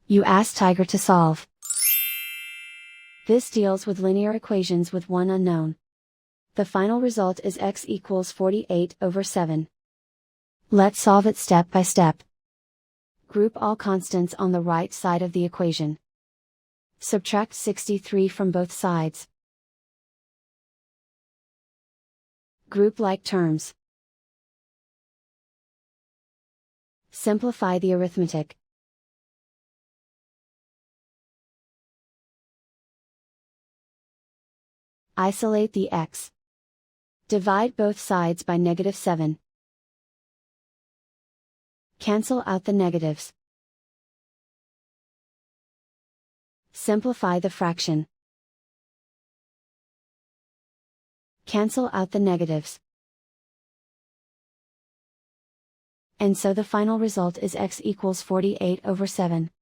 You ask Tiger to solve. This deals with linear equations with one unknown. The final result is x equals 48/7. Let's solve it step by step. Group all constants on the right side of the equation. Subtract 63 from both sides. Group like terms. Simplify the arithmetic. Isolate the x. Divide both sides by -7. Cancel out the negatives. Simplify the fraction. Cancel out the negatives. And so the final result is x equals 48/7.